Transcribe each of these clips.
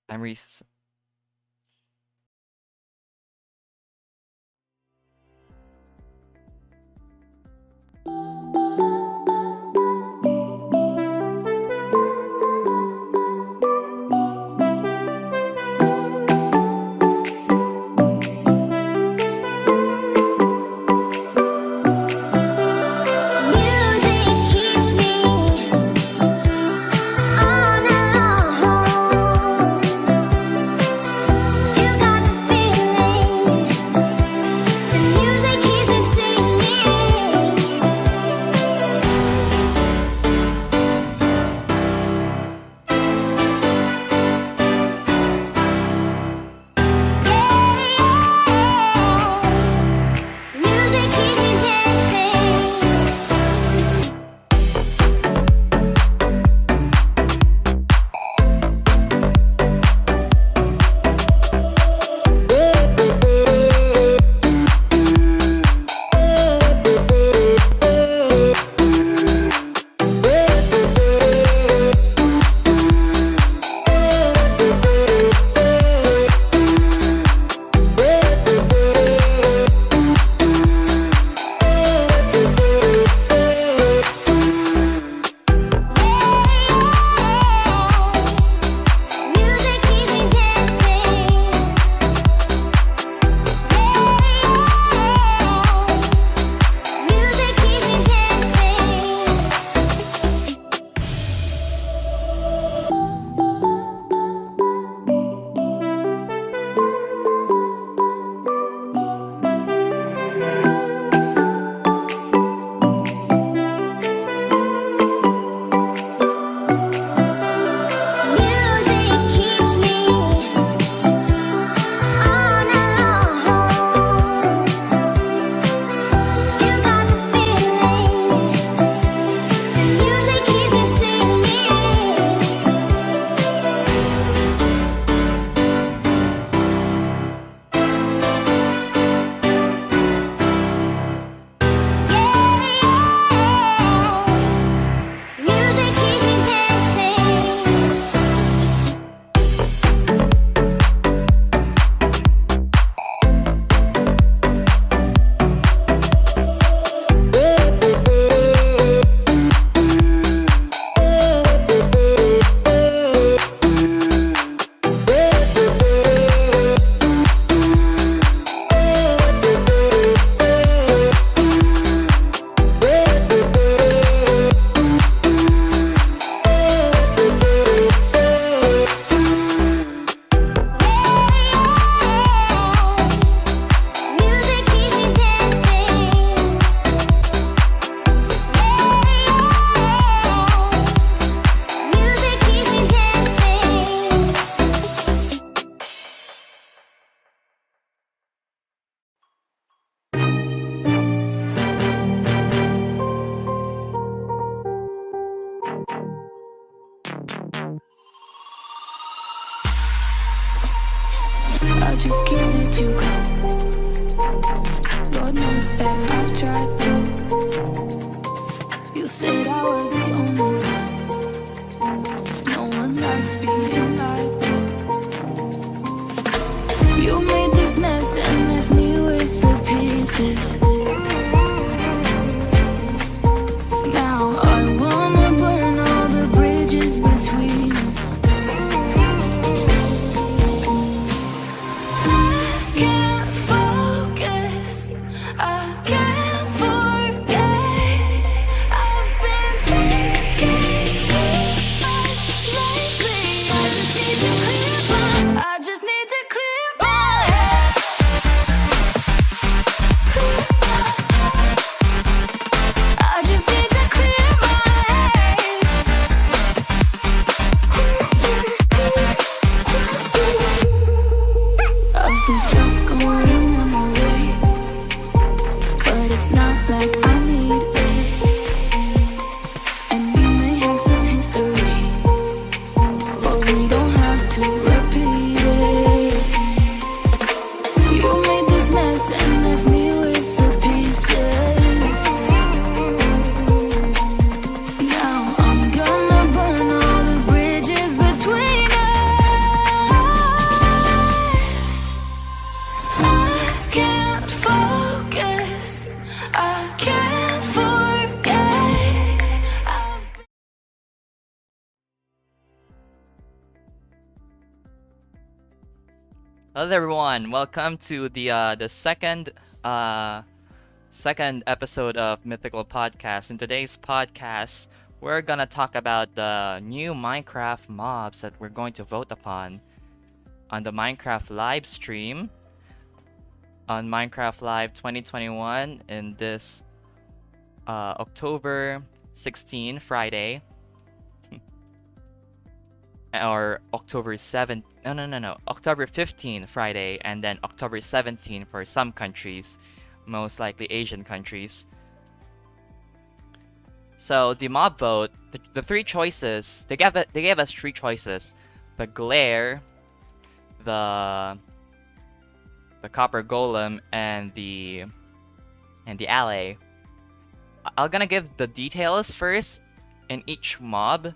I'm Reese. I just can't let you go. Lord knows that I've tried to. You said I was the only one. No one likes being lied to. You made this mess and left me with the pieces. Now I wanna burn all the bridges between us. I can't focus. I can't focus. Hello everyone, welcome to the second episode of Mythical Podcast. In today's podcast, we're gonna talk about the new Minecraft mobs that we're going to vote upon on the Minecraft live stream on Minecraft Live 2021 in this October 16, Friday, or October 7th. No. October 15, Friday, and then October 17 for some countries, most likely Asian countries. So the mob vote, the three choices, they gave us three choices: the glare, the copper golem, and the allay. I'm gonna give the details first in each mob,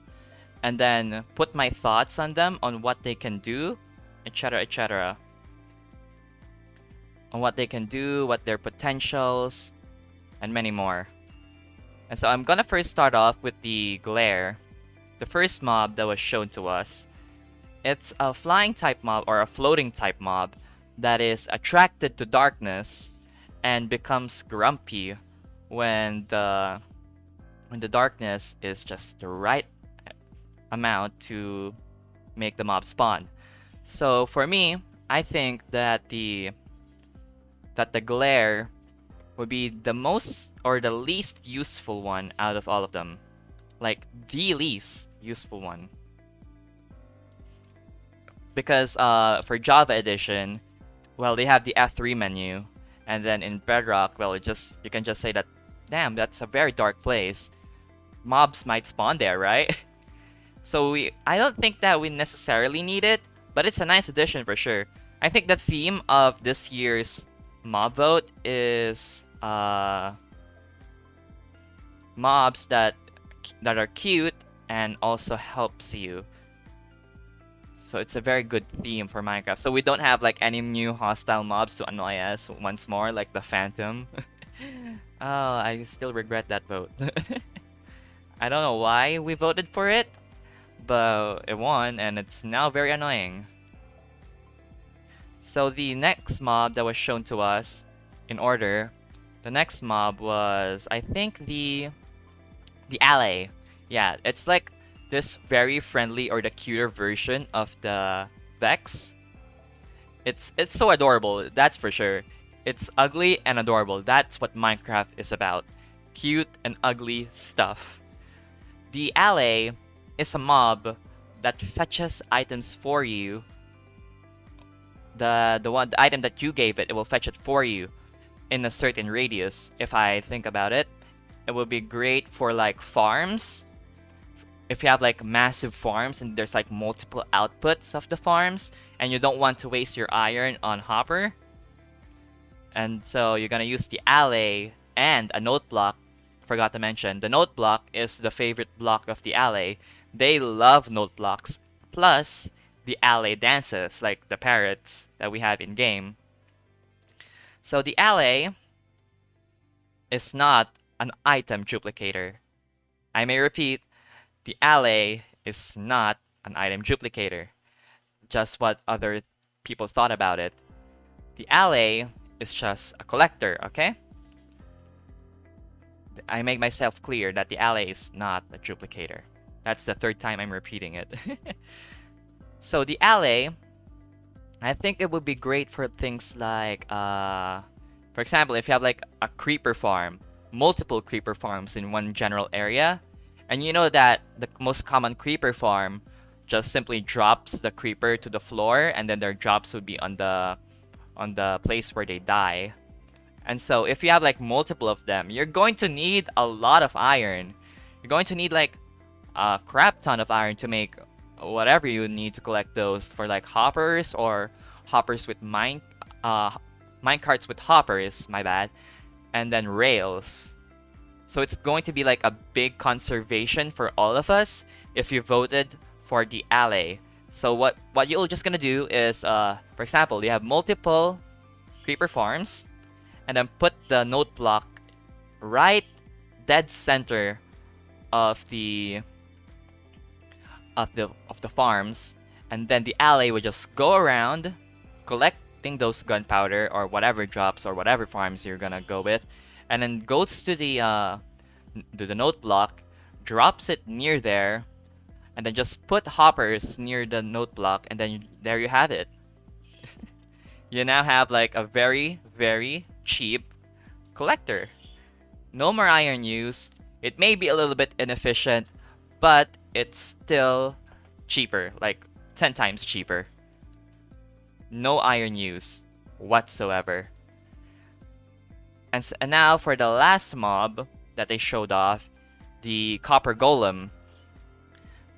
and then put my thoughts on them, on what they can do, etc., etc. On what they can do, what their potentials, and many more. And so I'm gonna first start off with the glare, the first mob that was shown to us. It's a flying type mob, or a floating type mob, that is attracted to darkness and becomes grumpy when the darkness is just the right amount to make the mob spawn. So for me, I think that the glare would be the most, or the least useful one out of all of them. Like, the least useful one. Because for Java Edition, well, they have the F3 menu, and then in Bedrock, well, you can just say that, damn, that's a very dark place. Mobs might spawn there, right? So I don't think that we necessarily need it, but it's a nice addition for sure. I think the theme of this year's mob vote is mobs that are cute and also helps you. So it's a very good theme for Minecraft. So we don't have like any new hostile mobs to annoy us once more, like the Phantom. Oh, I still regret that vote. I don't know why we voted for it, but it won, and it's now very annoying. So the next mob that was shown to us, in order, the next mob was, I think, the Allay. Yeah, it's like this very friendly, or the cuter version of the Vex. It's so adorable, that's for sure. It's ugly and adorable. That's what Minecraft is about. Cute and ugly stuff. The Allay is a mob that fetches items for you. The item that you gave it will fetch it for you in a certain radius. If I think about it, it would be great for like farms. If you have like massive farms and there's like multiple outputs of the farms, and you don't want to waste your iron on Hopper, and so you're gonna use the Allay and a note block. Forgot to mention, the note block is the favorite block of the Allay. They love note blocks, plus the Allay dances, like the parrots that we have in game. So the Allay is not an item duplicator. I may repeat, the Allay is not an item duplicator. Just what other people thought about it. The Allay is just a collector, okay? I make myself clear that the Allay is not a duplicator. That's the third time I'm repeating it. So the Allay, I think it would be great for things like, for example, if you have like a creeper farm, multiple creeper farms in one general area, and you know that the most common creeper farm just simply drops the creeper to the floor, and then their drops would be on the place where they die. And so if you have like multiple of them, you're going to need a lot of iron. You're going to need like a crap ton of iron to make whatever you need to collect those, for like hoppers, or hoppers with minecarts with hoppers, my bad, and then rails. So it's going to be like a big conservation for all of us if you voted for the Allay. So what you're just gonna do is, for example, you have multiple creeper farms, and then put the note block right dead center of the farms, and then the Allay would just go around, collecting those gunpowder or whatever drops or whatever farms you're gonna go with, and then goes to the note block, drops it near there, and then just put hoppers near the note block, and then there you have it. You now have like a very, very cheap collector. No more iron use. It may be a little bit inefficient, but it's still cheaper, like 10 times cheaper. No iron use whatsoever. And now for the last mob that they showed off, the Copper Golem.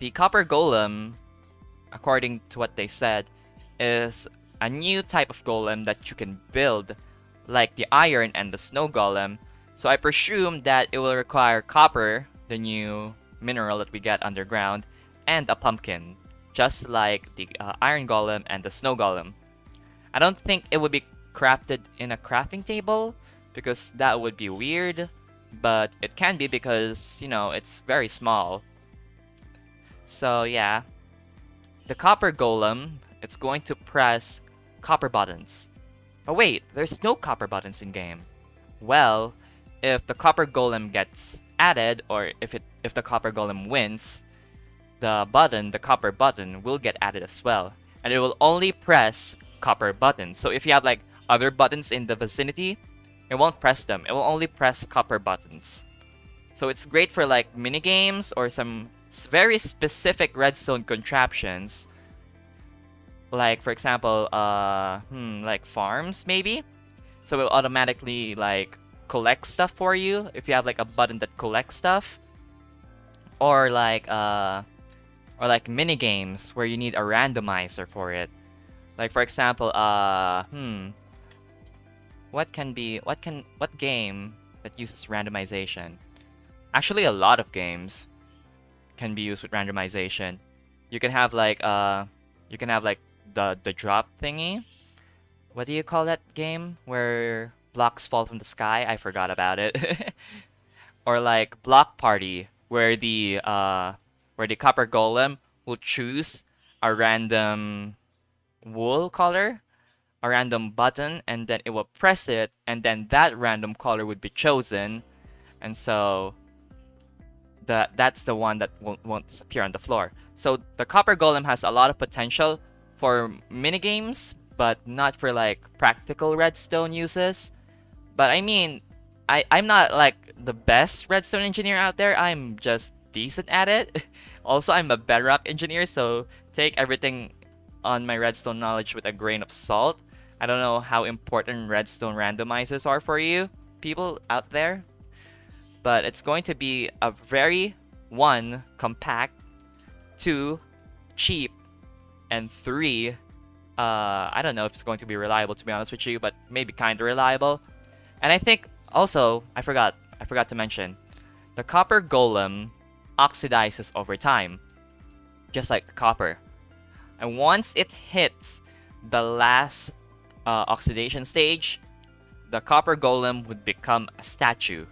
The Copper Golem, according to what they said, is a new type of golem that you can build like the iron and the snow golem. So I presume that it will require copper, the new mineral that we get underground, and a pumpkin, just like the iron golem and the snow golem. I don't think it would be crafted in a crafting table because that would be weird, but it can be because, you know, it's very small. So yeah, the copper golem, it's going to press copper buttons. Oh wait, there's no copper buttons in game. Well, if the copper golem gets added, or if the copper golem wins, the copper button will get added as well, and it will only press copper buttons. So if you have like other buttons in the vicinity, it won't press them. It will only press copper buttons. So it's great for like mini games or some very specific redstone contraptions. Like for example, like farms maybe. So it will automatically like collect stuff for you if you have like a button that collects stuff, or like mini games where you need a randomizer for it. Like for example, what game that uses randomization? Actually, a lot of games can be used with randomization. You can have like the drop thingy. What do you call that game where blocks fall from the sky? I forgot about it. Or like Block Party, where the copper golem will choose a random wool color, a random button, and then it will press it, and then that random color would be chosen, and so that's the one that won't appear on the floor. So the copper golem has a lot of potential for minigames, but not for like practical redstone uses. But I mean, I'm not like the best redstone engineer out there. I'm just decent at it. Also, I'm a bedrock engineer, so take everything on my redstone knowledge with a grain of salt. I don't know how important redstone randomizers are for you people out there, but it's going to be a very, 1, compact, 2, cheap, and 3, I don't know if it's going to be reliable, to be honest with you, but maybe kind of reliable. And I think also, I forgot to mention, the copper golem oxidizes over time, just like the copper. And once it hits the last oxidation stage, the copper golem would become a statue,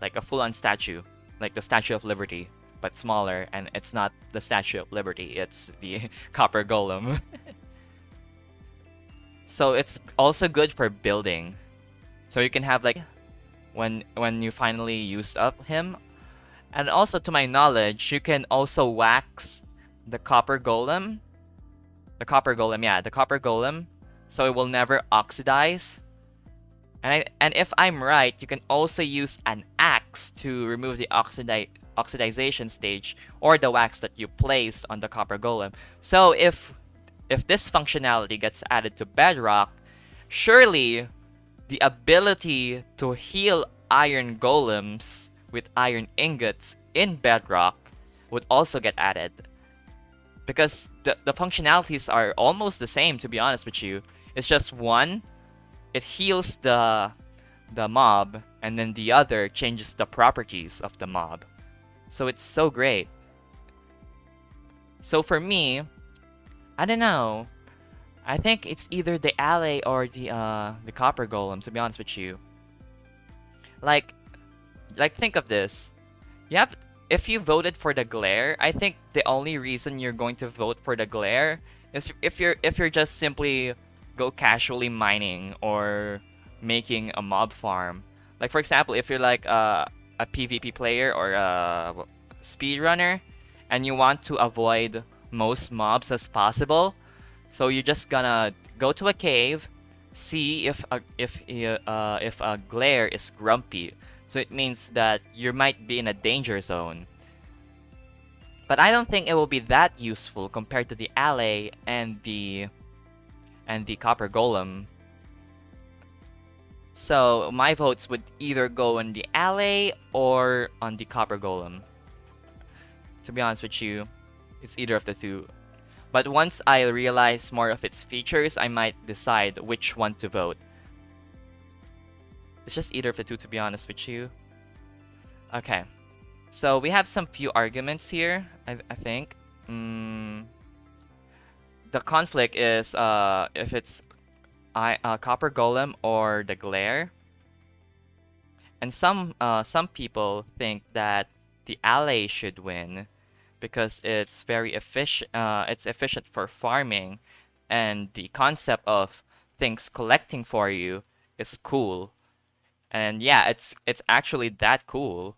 like a full-on statue, like the Statue of Liberty, but smaller, and it's not the Statue of Liberty, it's the copper golem. So it's also good for building. So you can have like when you finally used up him. And also, to my knowledge, you can also wax the copper golem. The copper golem, so it will never oxidize. And if I'm right, you can also use an axe to remove the oxidization stage, or the wax that you placed on the copper golem. So if this functionality gets added to Bedrock, surely the ability to heal iron golems with iron ingots in Bedrock would also get added. Because the functionalities are almost the same, to be honest with you. It's just one, it heals the mob, and then the other changes the properties of the mob. So it's so great. So for me, I don't know. I think it's either the Allay or the copper golem, to be honest with you. Like think of this. If you voted for the glare, I think the only reason you're going to vote for the glare is if you're just simply go casually mining or making a mob farm. Like for example, if you're like a PvP player or a speedrunner, and you want to avoid most mobs as possible, so you're just gonna go to a cave, see if a glare is grumpy. So it means that you might be in a danger zone. But I don't think it will be that useful compared to the Allay and the Copper Golem. So my votes would either go on the Allay or on the Copper Golem. To be honest with you, it's either of the two. But once I realize more of its features, I might decide which one to vote. It's just either of the two, to be honest with you. Okay. So we have some few arguments here, I think. The conflict is if it's Copper Golem or the Glare. And some people think that the Allay should win because it's very efficient. It's efficient for farming, and the concept of things collecting for you is cool. And yeah, it's actually that cool.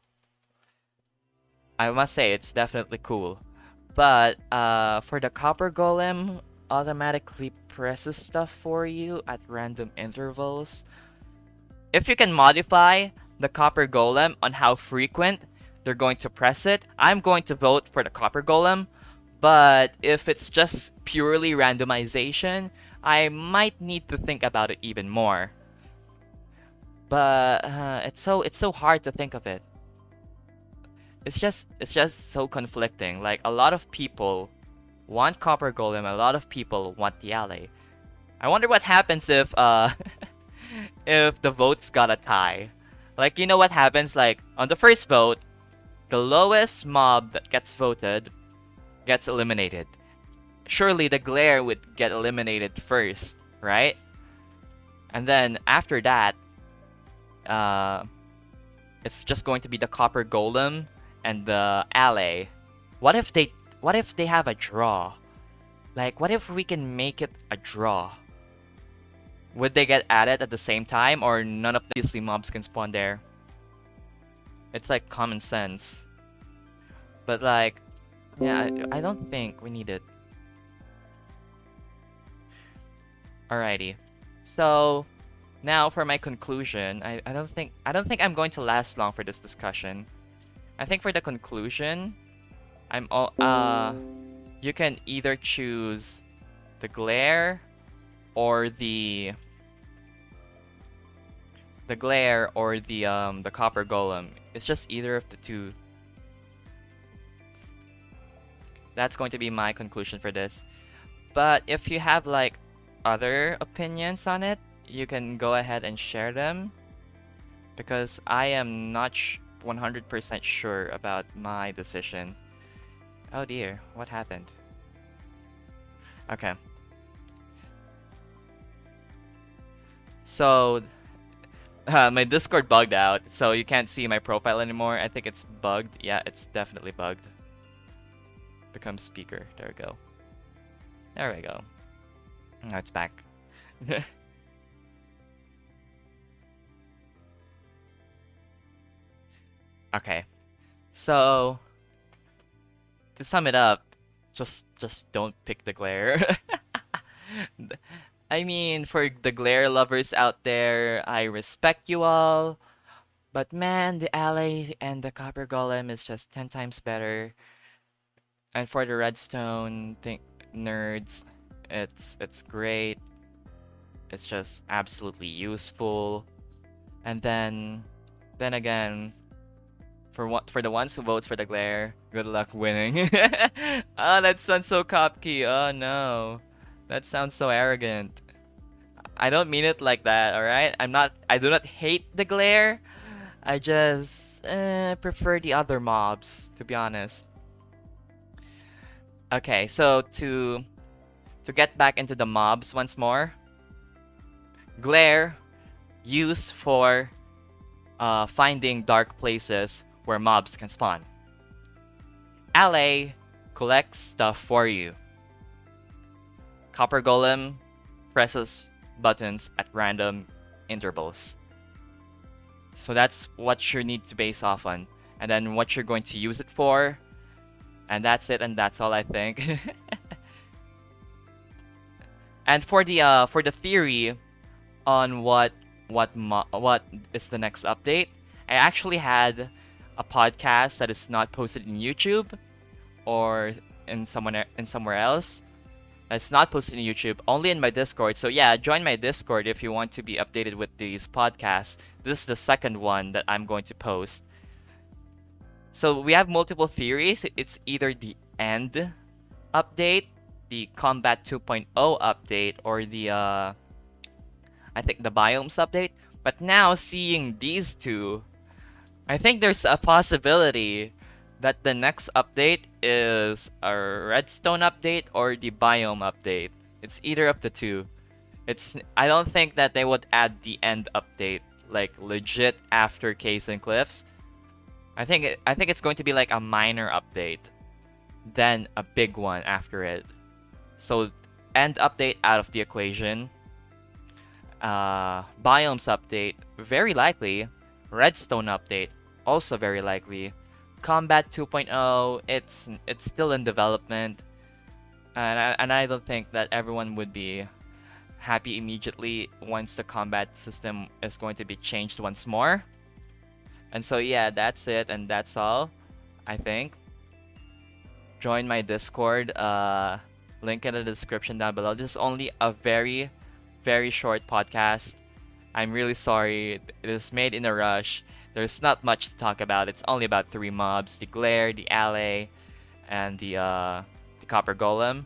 I must say it's definitely cool. But for the Copper Golem, automatically presses stuff for you at random intervals. If you can modify the Copper Golem on how frequent they're going to press it, I'm going to vote for the Copper Golem. But if it's just purely randomization, I might need to think about it even more. But it's so hard to think of it. It's just so conflicting. Like a lot of people want Copper Golem, a lot of people want the Allay. I wonder what happens if if the votes got a tie. Like, you know what happens? Like on the first vote, the lowest mob that gets voted gets eliminated. Surely the Glare would get eliminated first, right? And then after that, it's just going to be the Copper Golem and the Allay. What if they have a draw? Like, what if we can make it a draw? Would they get added at the same time, or none of the obviously mobs can spawn there? It's like common sense. But like, yeah, I don't think we need it. Alrighty. So now for my conclusion, I don't think I'm going to last long for this discussion. I think for the conclusion, you can either choose the Glare or the Copper Golem. It's just either of the two. That's going to be my conclusion for this. But if you have like other opinions on it, you can go ahead and share them, because I am not 100% sure about my decision. Oh dear, what happened? Okay. So, my Discord bugged out, so you can't see my profile anymore. I think it's bugged. Yeah, it's definitely bugged. Become speaker. There we go. There we go. Now it's back. Okay. So, to sum it up, just don't pick the Glare. I mean, for the Glare lovers out there, I respect you all. But man, the Allay and the Copper Golem is just 10 times better. And for the Redstone nerds, it's great. It's just absolutely useful. And then again, for the ones who vote for the Glare, good luck winning. Oh, that sounds so copkey. Oh no. That sounds so arrogant. I don't mean it like that, alright? I do not hate the Glare. I just prefer the other mobs, to be honest. Okay, so to get back into the mobs once more. Glare, used for finding dark places where mobs can spawn. Allay collects stuff for you. Copper Golem presses buttons at random intervals. So that's what you need to base off on, and then what you're going to use it for, and that's it, and that's all I think. And for the theory on what is the next update, I actually had a podcast that is not posted in YouTube or in somewhere else. It's not posted in YouTube, only in my Discord. So yeah, join my Discord if you want to be updated with these podcasts. This is the second one that I'm going to post. So we have multiple theories. It's either the end update, the Combat 2.0 update, or the I think the biomes update. But now seeing these two, I think there's a possibility that the next update is a redstone update or the biome update. It's either of the two. I don't think that they would add the end update like legit after Caves and Cliffs. I think it's going to be like a minor update, then a big one after it. So end update out of the equation. Biomes update, very likely. Redstone update, also very likely. Combat 2.0, it's still in development, and I don't think that everyone would be happy immediately once the combat system is going to be changed once more. And so yeah, that's it, and that's all, I think. Join my Discord, link in the description down below. This is only a very, very short podcast. I'm really sorry. It is made in a rush. There's not much to talk about. It's only about 3 mobs: the Glare, the Allay, and the Copper Golem.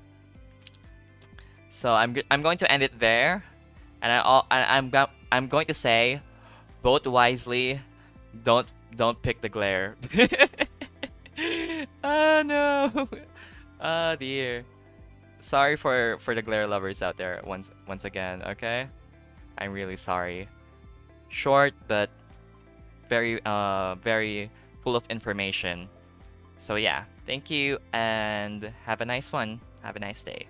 So I'm going to end it there, and I'm going to say, vote wisely. Don't pick the Glare. Oh no. Oh dear. Sorry for the Glare lovers out there once again, okay? I'm really sorry. Short but very very full of information. So yeah, thank you and have a nice one. Have a nice day.